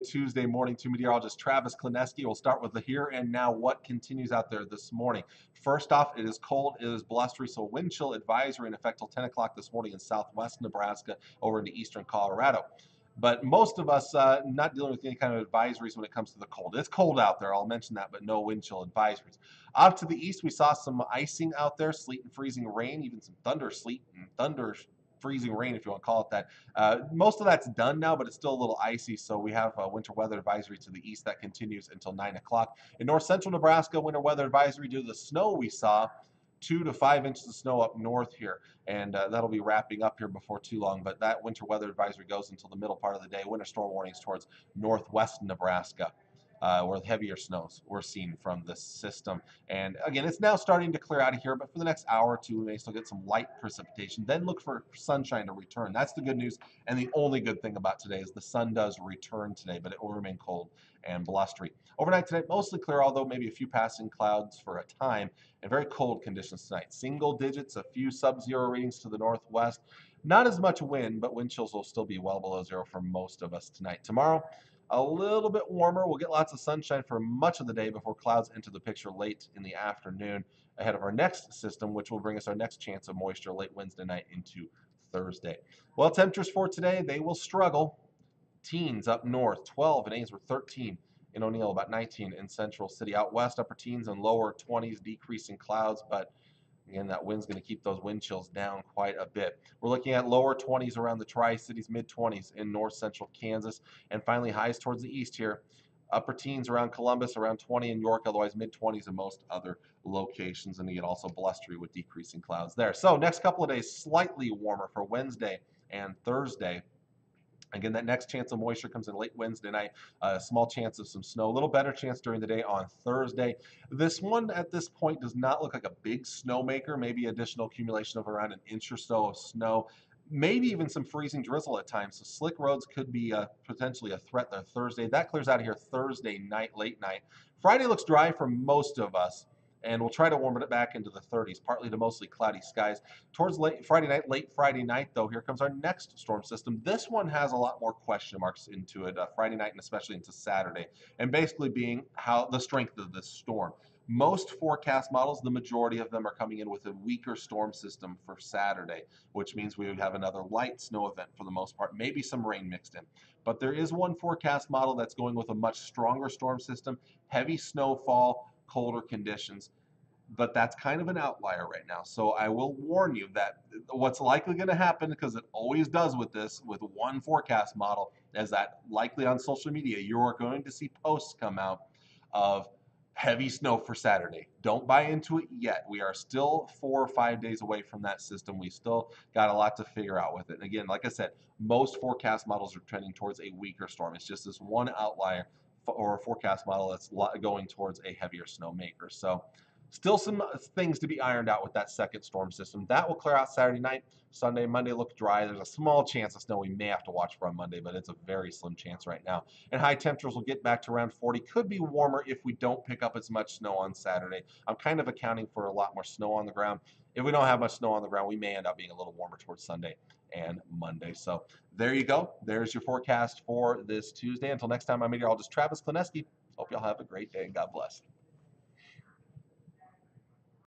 Tuesday morning to meteorologist Travis Klineski. We'll start with the here and now what continues out there this morning. First off, it is cold, it is blustery, so wind chill advisory in effect till 10 o'clock this morning in southwest Nebraska over into eastern Colorado. But most of us not dealing with any kind of advisories when it comes to the cold. It's cold out there, I'll mention that, but no wind chill advisories. Off to the east, we saw some icing out there, sleet and freezing rain, even some thunder sleet and thunder freezing rain, if you want to call it that. Most of that's done now, but it's still a little icy, so we have a winter weather advisory to the east that continues until 9 o'clock. In north central Nebraska, winter weather advisory due to the snow we saw. 2 to 5 inches of snow up north here, and that'll be wrapping up here before too long. But that winter weather advisory goes until the middle part of the day. Winter storm warnings towards northwest Nebraska, where heavier snows we're seeing from this system. And again, it's now starting to clear out of here, but for the next hour or two, we may still get some light precipitation. Then look for sunshine to return. That's the good news. And the only good thing about today is the sun does return today, but it will remain cold and blustery. Overnight tonight, mostly clear, although maybe a few passing clouds for a time, and very cold conditions tonight. Single digits, a few sub-zero readings to the northwest. Not as much wind, but wind chills will still be well below zero for most of us tonight. Tomorrow, a little bit warmer. We'll get lots of sunshine for much of the day before clouds enter the picture late in the afternoon ahead of our next system, which will bring us our next chance of moisture late Wednesday night into Thursday. Well, temperatures for today, they will struggle. Teens up north, 12 in Ainsworth, 13 in O'Neill, about 19 in Central City. Out west, upper teens and lower 20s, decreasing clouds, but again, that wind's going to keep those wind chills down quite a bit. We're looking at lower 20s around the Tri-Cities, mid-20s in north central Kansas, and finally highs towards the east here. Upper teens around Columbus, around 20 in York, otherwise mid-20s in most other locations. And again, also blustery with decreasing clouds there. So next couple of days, slightly warmer for Wednesday and Thursday. Again, that next chance of moisture comes in late Wednesday night. A small chance of some snow. A little better chance during the day on Thursday. This one at this point does not look like a big snowmaker. Maybe additional accumulation of around an inch or so of snow. Maybe even some freezing drizzle at times. So slick roads could be potentially a threat there Thursday. That clears out of here Thursday night, late night. Friday looks dry for most of us, and we'll try to warm it back into the 30s, partly to mostly cloudy skies. Towards late Friday night, though, here comes our next storm system. This one has a lot more question marks into it, Friday night and especially into Saturday, and basically being how the strength of this storm. Most forecast models, the majority of them are coming in with a weaker storm system for Saturday, which means we would have another light snow event for the most part, maybe some rain mixed in. But there is one forecast model that's going with a much stronger storm system, heavy snowfall, colder conditions, but that's kind of an outlier right now. So I will warn you that what's likely going to happen, because it always does with this, with one forecast model, is that likely on social media you are going to see posts come out of heavy snow for Saturday. Don't buy into it yet. We are still 4 or 5 days away from that system. We still got a lot to figure out with it. And again, like I said, most forecast models are trending towards a weaker storm. It's just this one outlier or a forecast model that's going towards a heavier snow maker. So still some things to be ironed out with that second storm system. That will clear out Saturday night. Sunday, Monday look dry. There's a small chance of snow we may have to watch for on Monday, but it's a very slim chance right now. And high temperatures will get back to around 40. Could be warmer if we don't pick up as much snow on Saturday. I'm kind of accounting for a lot more snow on the ground. If we don't have much snow on the ground, we may end up being a little warmer towards Sunday and Monday. So there you go. There's your forecast for this Tuesday. Until next time, I'm meteorologist Travis Klineski. Hope y'all have a great day and God bless.